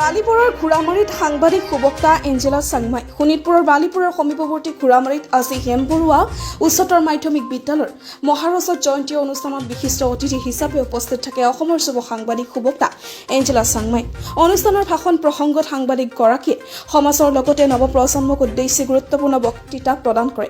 বালিপুৰৰ ঘোঁৰামাৰীত সাংবাদিক সুবক্তা এঞ্জেলা চাংমাই শোণিতপুৰৰ বালিপুৰৰ সমীপৱৰ্তী ঘোঁৰামাৰীত আজি হেম বৰুৱা উচ্চতৰ মাধ্যমিক বিদ্যালয়ৰ মহাৰজত জয়ন্তী অনুষ্ঠানত বিশিষ্ট অতিথি হিচাপে উপস্থিত থাকে অসমৰ যুৱ সাংবাদিক সুবক্তা এঞ্জেলা চাংমাই। অনুষ্ঠানৰ ভাষণ প্ৰসংগত সাংবাদিকগৰাকীয়ে সমাজৰ লগতে নৱপ্ৰজন্মক উদ্দেশ্যি গুৰুত্বপূৰ্ণ বক্তৃতা প্ৰদান কৰে।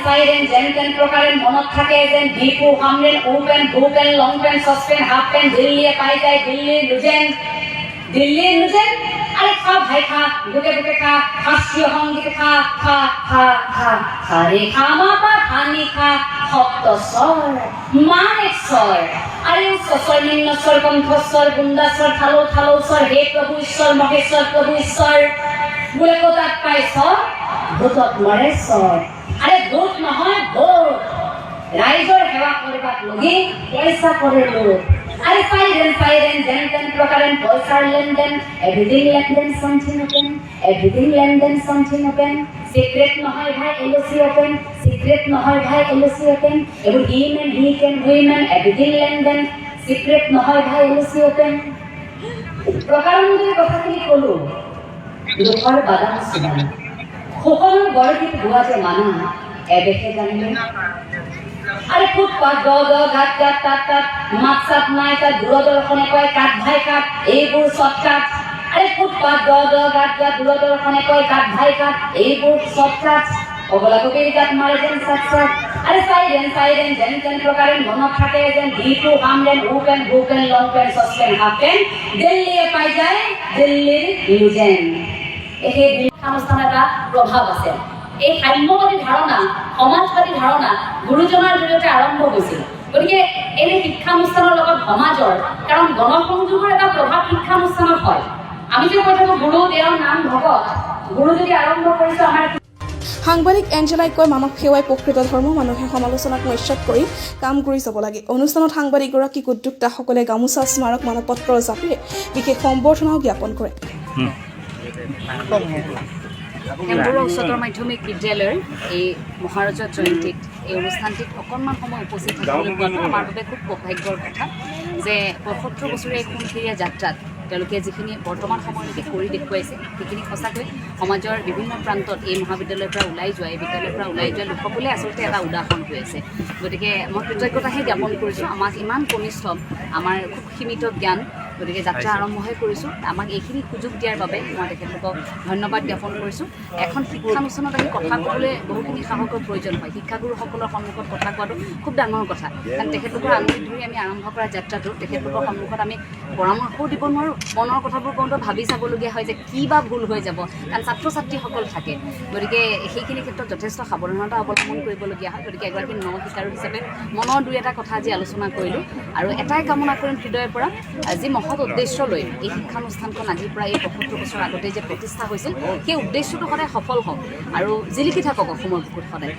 সাইরেন জেনটেন প্রকারের মনত থাকে যেন ডিপু হামরেন ওপেন বুপেন long pen saucepan half pen Delhi পাই যায় দিল্লি লুজেন আরে খা ভাই খা বুকে বুকে খা হাসিও হঙ্গিতে খা খা খা খা খা রে খা মা পা খানি খা শব্দ স্বর মানেক স্বর আরে স্বর নিম্ন স্বর কণ্ঠস্বর গুন্দাস্বর থালো থালো স্বর হে প্রভু ঈশ্বর মহেশ্বর প্রভু ঈশ্বর বলে কোথায় পায় স্বর ভূতত মরে স্বর আরে ভূত নহয় ভূত রাইজর সেবা করবার লগি পয়সা করে লোক আরে পাইরেন জেনটেন প্রকারেন পয়সার লেনদেন এভরিথিং লেনদেন সামথিং ওপেন এভরিথিং লেনদেন সামথিং ওপেন সিক্রেট নহয় ভাই এলসি ওপেন সিক্রেট নহয় ভাই LC open every Himen he can women everything লেনদেন সিক্রেট নহয় ভাই এলসি ওপেন প্রকারান্তরে কথাখিনি কলো দুখৰ বাদাম সকলো গড়গীত গোৱাতে মানা এবেহে জানিলে আরে ফুটপাত গ ঘাট ঘাট তাত তাত মাত চাত নাই তাত দূৰদৰ্শনে কয় কাট ভাই কাট এইবোৰ শৰ্টকাট আৰে ফুটপাত গ ঘাট ঘাট দূৰদৰ্শনে কয় কাট ভাই কাট এইবোৰ শৰ্টকাট অবলাককেই গাত মাৰে যেন চাট চাট আৰে সাইৰেন জেনটেন প্ৰকাৰে মনত থাকে যেন ডিপু হামৰেন ওপেন বুপেন long pen saucepan half PAN দিল্লীয়ে পাই যায় দিল্লীৰ লুজেন এই শিক্ষানুষ্ঠানৰ এটা প্ৰভাৱ আছে। এই সাম্যবাদী ধাৰণা সমাজবাদী ধাৰণা গুৰুজনাৰ জৰিয়তে আৰম্ভ হৈছিল। গতিকে এই শিক্ষানুষ্ঠানৰ লগত সমাজৰ কাৰণ গণসংযোগৰ এটা প্ৰভাৱ শিক্ষানুষ্ঠানত হয়। আমি যে কৈ থাকোঁ গুৰু দেওৰ নাম ভগত গুৰু যদি আৰম্ভ কৰিছোঁ আমাৰ সাংবাদিক এঞ্জেলাই কয় মানৱ সেৱাই প্ৰকৃত ধৰ্ম মানুহে সমালোচনাক নস্যাৎ কৰি কাম কৰি যাব লাগে। অনুষ্ঠানত সাংবাদিকগৰাকীক উদ্যোক্তাসকলে গামোচা স্মাৰক মানপত্ৰৰ জাপিৰে বিশেষ সম্বৰ্ধনাও জ্ঞাপন কৰে। হেম বৰুৱা উচ্চতৰ মাধ্যমিক বিদ্যালয়ৰ এই মহাৰজত জয়ন্তীত এই অনুষ্ঠানটিত অকণমান সময় উপস্থিত থাকিবলৈ পোৱাটো আমাৰ বাবে খুব সৌভাগ্যৰ কথা যে ৭৫ বছৰীয়া এই সোণখিৰীয়া যাত্ৰাত তেওঁলোকে যিখিনি বৰ্তমান সময়লৈকে কৰি দেখুৱাইছে সেইখিনি সঁচাকৈ সমাজৰ বিভিন্ন প্ৰান্তত এই মহাবিদ্যালয়ৰ পৰা ওলাই যোৱা এই বিদ্যালয়ৰ পৰা ওলাই যোৱা লোকসকলে আচলতে এটা উদাহৰণ হৈ আছে। গতিকে মই কৃতজ্ঞতাহে জ্ঞাপন কৰিছোঁ আমাক ইমান কনিষ্ঠ আমাৰ খুব সীমিত জ্ঞান গতিকে যাত্ৰা আৰম্ভহে কৰিছোঁ আমাক এইখিনি সুযোগ দিয়াৰ বাবে মই তেখেতলোকক ধন্যবাদ জ্ঞাপন কৰিছোঁ। এখন শিক্ষানুষ্ঠানত আহি কথা ক'বলৈ বহুখিনি সাহসৰ প্ৰয়োজন হয়। শিক্ষাগুৰুসকলৰ সন্মুখত কথা কোৱাটো খুব ডাঙৰ কথা কাৰণ তেখেতলোকৰ আঙুলি ধৰি আমি আৰম্ভ কৰা যাত্ৰাটো তেখেতলোকৰ সন্মুখত আমি পৰামৰ্শও দিব নোৱাৰোঁ। মনৰ কথাবোৰ কওঁতে ভাবি চাবলগীয়া হয় যে কি বা ভুল হৈ যাব কাৰণ ছাত্ৰ ছাত্ৰীসকল থাকে। গতিকে সেইখিনি ক্ষেত্ৰত যথেষ্ট সাৱধানতা অৱলম্বন কৰিবলগীয়া হয়। গতিকে এগৰাকী ন শিকাৰু হিচাপে মনৰ দুই এটা কথা আজি আলোচনা কৰিলোঁ আৰু এটাই কামনা কৰিম হৃদয়ৰ পৰা যি মহৎ উদ্দেশ্য লৈ এই শিক্ষানুষ্ঠানখন আজিৰ পৰা এই ৭৫ বছৰ আগতে যে প্ৰতিষ্ঠা হৈছিল সেই উদ্দেশ্যটো সদায় সফল হওক আৰু জিলিকি থাকক অসমৰ বুকুত সদায়।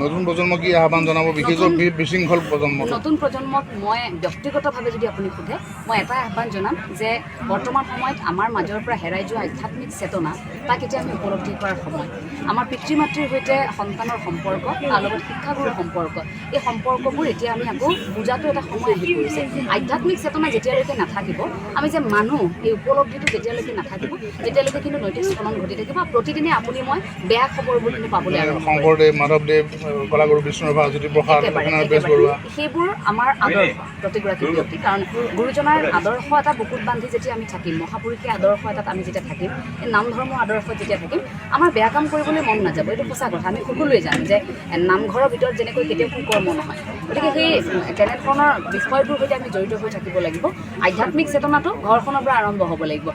নতুন প্ৰজন্মক কি আহ্বান জনাব বিশেষকৈ বিশৃংখল প্ৰজন্ম নতুন প্ৰজন্মক মই ব্যক্তিগতভাৱে যদি আপুনি সোধে মই এটাই আহ্বান জনাম যে বৰ্তমান সময়ত আমাৰ মাজৰ পৰা হেৰাই যোৱা আধ্যাত্মিক চেতনা তাক এতিয়া আমি উপলব্ধি কৰাৰ সময়। আমাৰ পিতৃ মাতৃৰ সৈতে সন্তানৰ সম্পৰ্ক তাৰ লগত শিক্ষাগুৰুৰ সম্পৰ্ক এই সম্পৰ্কবোৰ এতিয়া আমি আকৌ বুজাটো এটা সময় আহি পৰিছে। আধ্যাত্মিক চেতনা যেতিয়ালৈকে নাথাকিব আমি যে মানুহ এই উপলব্ধিটো যেতিয়ালৈকে নাথাকিব তেতিয়ালৈকে কিন্তু নৈতিক স্খলন ঘটি থাকিব। প্ৰতিদিনে আপুনি মই বেয়া খবৰবোৰ কিন্তু পাবলৈ আৰম্ভ কৰিম। শংকৰদেৱ মাধৱদেৱ কলাগুৰু বিষ্ণুৰাভা জ্যোতিপ্ৰসাদ বেজ বৰুৱা সেইবোৰ আমাৰ আদৰ্শ প্ৰতিগৰাকী ব্যক্তি কাৰণ গুৰুজনাৰ আদৰ্শ এটা বুকুত বান্ধি যেতিয়া আমি থাকিম মহাপুৰুষীয় আদৰ্শ এটাত আমি যেতিয়া থাকিম এই নাম ধৰ্মৰ আদৰ্শত যেতিয়া থাকিম আমাৰ বেয়া কাম কৰিবলৈ মন নাযাব। এইটো সঁচা কথা। আমি সকলোৱে জানো যে নামঘৰৰ ভিতৰত যেনেকৈ কেতিয়াও কুকৰ্ম নহয়। গতিকে সেই তেনেধৰণৰ বিষয়টোৰ সৈতে আমি জড়িত হৈ থাকিব লাগিব। আধ্যাত্মিক চেতনাটো ঘৰখনৰ পৰা আৰম্ভ হ'ব লাগিব।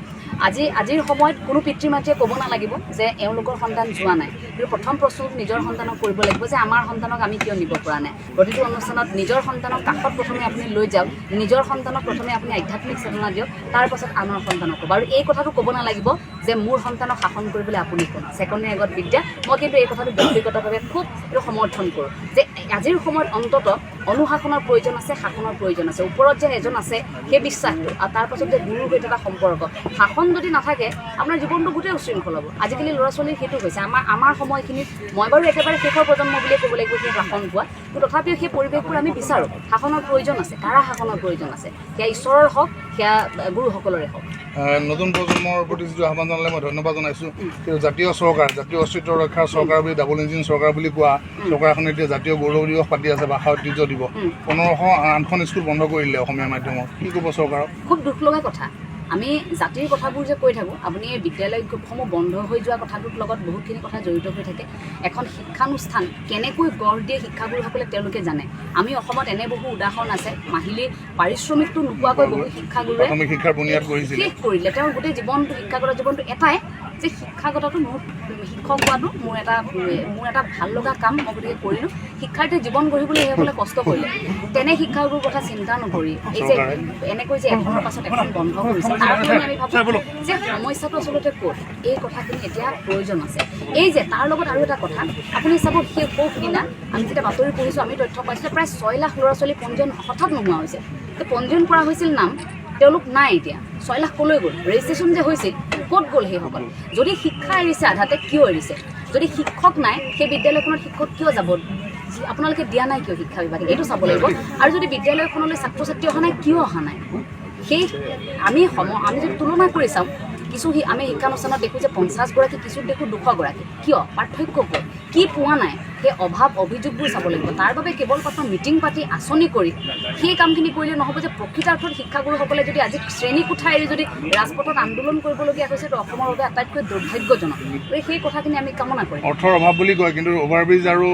আজিৰ সময়ত কোনো পিতৃ মাতৃয়ে ক'ব নালাগিব যে এওঁলোকৰ সন্তান যোৱা নাই। কিন্তু প্ৰথম প্ৰশ্নটো নিজৰ সন্তানক কৰিব লাগিব যে আমাৰ সন্তানক আমি কিয় নিব পৰা নাই। প্ৰতিটো অনুষ্ঠানত নিজৰ সন্তানক কাষত প্ৰথমে আপুনি লৈ যাওক। নিজৰ সন্তানক প্ৰথমে আপুনি আধ্যাত্মিক চেতনা দিয়ক তাৰ পাছত আনৰ সন্তানক ক'ব। আৰু এই কথাটো ক'ব নালাগিব যে মোৰ সন্তানক শাসন কৰিবলৈ আপুনি কোন ছেকেণ্ডেৰী আগত বিদ্যা। মই কিন্তু এই কথাটো ব্যক্তিগতভাৱে খুব সমৰ্থন কৰোঁ যে আজিৰ সময়ত অন্ততঃ অনুশাসনৰ প্ৰয়োজন আছে, শাসনৰ প্ৰয়োজন আছে। ওপৰত যে এজন আছে সেই বিশ্বাসটো, আৰু তাৰ পাছত যে গুৰুৰ সৈতে এটা সম্পৰ্ক। শাসন যদি নাথাকে আপোনাৰ জীৱনটো গোটেই উশৃংখল হ'ব। আজিকালি ল'ৰা ছোৱালীৰ সেইটো হৈছে। আমাৰ সময়খিনিত মই বাৰু একেবাৰে শেষৰ প্ৰজন্ম বুলিয়ে ক'ব লাগিব সেই শাসন পোৱা, কিন্তু তথাপিও সেই পৰিৱেশবোৰ আমি বিচাৰোঁ। শাসনৰ প্ৰয়োজন আছে, কাৰা শাসনৰ প্ৰয়োজন আছে, সেয়া ঈশ্বৰৰ হওক, সেয়া গুৰুসকলৰে হওক। নতুন প্ৰজন্মৰ প্ৰতি যিটো আহ্বান জনালে মই ধন্যবাদ জনাইছোঁ। কিন্তু জাতীয় চৰকাৰ, জাতীয় অস্তিত্ব ৰক্ষাৰ চৰকাৰ বুলি, ডাবল ইঞ্জিন চৰকাৰ বুলি কোৱা চৰকাৰখনে এতিয়া জাতীয় গৌৰৱ দিৱস পাতি আছে, ভাষা ঐতিহ্য দিৱস। 1508খন স্কুল বন্ধ কৰি দিলে অসমীয়া মাধ্যমত। কি ক'ব চৰকাৰক? খুব দুখ লগা কথা। আমি জাতিৰ কথাবোৰ যে কৈ থাকোঁ, আপুনি এই বিদ্যালয়সমূহ বন্ধ হৈ যোৱা কথাটোৰ লগত বহুতখিনি কথা জড়িত হৈ থাকে। এখন শিক্ষানুষ্ঠান কেনেকৈ গঢ় দিয়ে শিক্ষাগুৰুসকলে তেওঁলোকে জানে। আমি অসমত এনে বহু উদাহৰণ আছে, মাহিলী পাৰিশ্ৰমিকটো নোপোৱাকৈ বহু শিক্ষাগুৰুৱে প্ৰাথমিক শিক্ষাৰ বুনিয়াদ কৰিছিল, শেষ কৰিলে। তেওঁৰ গোটেই জীৱনটো, শিক্ষাগত জীৱনটো এটাই যে শিক্ষাগতটো মোৰ শিক্ষক হোৱাটো মোৰ এটা ভাল লগা কাম, মই গতিকে কৰিলোঁ। শিক্ষাৰ্থীৰ জীৱন গঢ়িবলৈ সেইসকলে কষ্ট কৰিলে। তেনে শিক্ষাগুৰুৰ কথা চিন্তা নকৰি এই যে এনেকৈ যে এখনৰ পাছত এখন বন্ধ কৰিছে, তাৰ কাৰণে আমি ভাবোঁ যে সমস্যাটো আচলতে ক'ত, এই কথাখিনি এতিয়া প্ৰয়োজন আছে। এই যে তাৰ লগত আৰু এটা কথা, আপুনি চাব সেই সৌদিনা আমি যেতিয়া বাতৰি পঢ়িছোঁ, আমি তথ্য পাইছিলোঁ প্ৰায় 6 লাখ ল'ৰা ছোৱালী পঞ্জীয়ন হঠাৎ নোহোৱা হৈছে। পঞ্জীয়ন কৰা হৈছিল নাম, তেওঁলোক নাই এতিয়া। 6 লাখ ক'লৈ গ'ল? ৰেজিষ্ট্ৰেশ্যন যে হৈছিল ক'ত গ'ল সেইসকল? যদি শিক্ষা এৰিছে আধাতে, কিয় এৰিছে? যদি শিক্ষক নাই, সেই বিদ্যালয়খনত শিক্ষক কিয় যাব? আপোনালোকে দিয়া নাই কিয় শিক্ষা বিভাগে? এইটো চাব লাগিব। আৰু যদি বিদ্যালয়খনলৈ ছাত্ৰ ছাত্ৰী অহা নাই, কিয় অহা নাই? সেই আমি যদি তুলনা কৰি চাওঁ, কিছু আমি শিক্ষানুষ্ঠানত দেখোঁ যে 50গৰাকী, কিছু দেখোঁ 200গৰাকী। কিয়? পাৰ্থক্য ক'ত? কি পোৱা নাই? সেই অভাৱ অভিযোগবোৰ চাব লাগিব। তাৰ বাবে কেৱল মাত্ৰ মিটিং পাতি আঁচনি কৰি সেই কামখিনি কৰিলে নহ'ব। যে প্ৰকৃতাৰ্থত শিক্ষাগুৰুসকলে যদি আজি শ্ৰেণীকোঠা এৰি যদি ৰাজপথত আন্দোলন কৰিবলগীয়া হৈছে, তো অসমৰ বাবে আটাইতকৈ দুৰ্ভাগ্যজনক। গতিকে সেই কথাখিনি আমি কামনা কৰিম। অৰ্থৰ অভাৱ বুলি কয়, কিন্তু অভাৰব্ৰিজ আৰু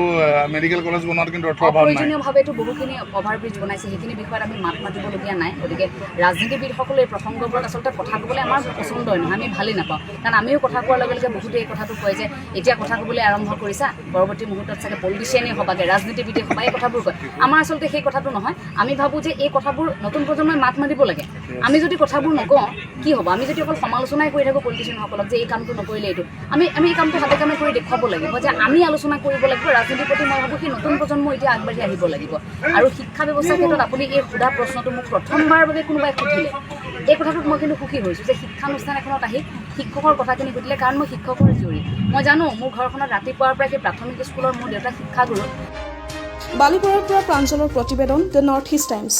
মেডিকেল কলেজ বনোৱাত কিন্তু অৰ্থৰ অভাৱ নাই। অপ্ৰয়োজনীয়ভাৱেতো বহুখিনি অভাৰব্ৰিজ বনাইছে, সেইখিনি বিষয়ত আমি মাত মাতিবলগীয়া নাই। গতিকে ৰাজনীতিবিদসকলে এই প্ৰসংগবোৰত আচলতে কথা ক'বলৈ আমাৰ পচন্দই নহয়, আমি ভালেই নাপাওঁ। কাৰণ আমিও কথা কোৱাৰ লগে লগে বহুতে এই কথাটো কয় যে এতিয়া কথা ক'বলৈ আৰম্ভ কৰিছা, পৰৱৰ্তী মুহূৰ্তত চাগে পলিটিচিয়ানেই হ'বাগে, ৰাজনীতিবিদেই হ'বা, এই কথাবোৰ কয়। আমাৰ আচলতে সেই কথাটো নহয়। আমি ভাবোঁ যে এই কথাবোৰ নতুন প্ৰজন্মই মাত মাতিব লাগে। আমি যদি কথাবোৰ নকওঁ কি হ'ব? আমি যদি অকল সমালোচনাই কৰি থাকোঁ পলিটিচিয়ানসকলক যে এই কামটো নকৰিলে এইটো, আমি এই কামটো হাতে কামে কৰি দেখুৱাব লাগিব যে আমি আলোচনা কৰিব লাগিব। ৰাজনীতিৰ প্ৰতি মই ভাবোঁ সেই নতুন প্ৰজন্ম এতিয়া আগবাঢ়ি আহিব লাগিব। আৰু শিক্ষা ব্যৱস্থাৰ ক্ষেত্ৰত আপুনি এই সোধা প্ৰশ্নটো মোক প্ৰথমবাৰৰ বাবে কোনোবাই সুধিলে, এই কথাটোত মই কিন্তু সুখী হৈছোঁ যে শিক্ষানুষ্ঠান এখনত আহি শিক্ষকৰ কথাখিনি সুধিলে। কাৰণ মই শিক্ষকৰ জীয়ৰী, মই জানো মোৰ ঘৰখনত ৰাতিপুৱাৰ পৰা সেই প্ৰাথমিক স্কুলৰ মোৰ দেউতা শিক্ষাগুৰু। বালিপৰাৰ পৰা প্ৰাঞ্জলৰ প্ৰতিবেদন, দ্য নৰ্থ ইষ্ট টাইমছ।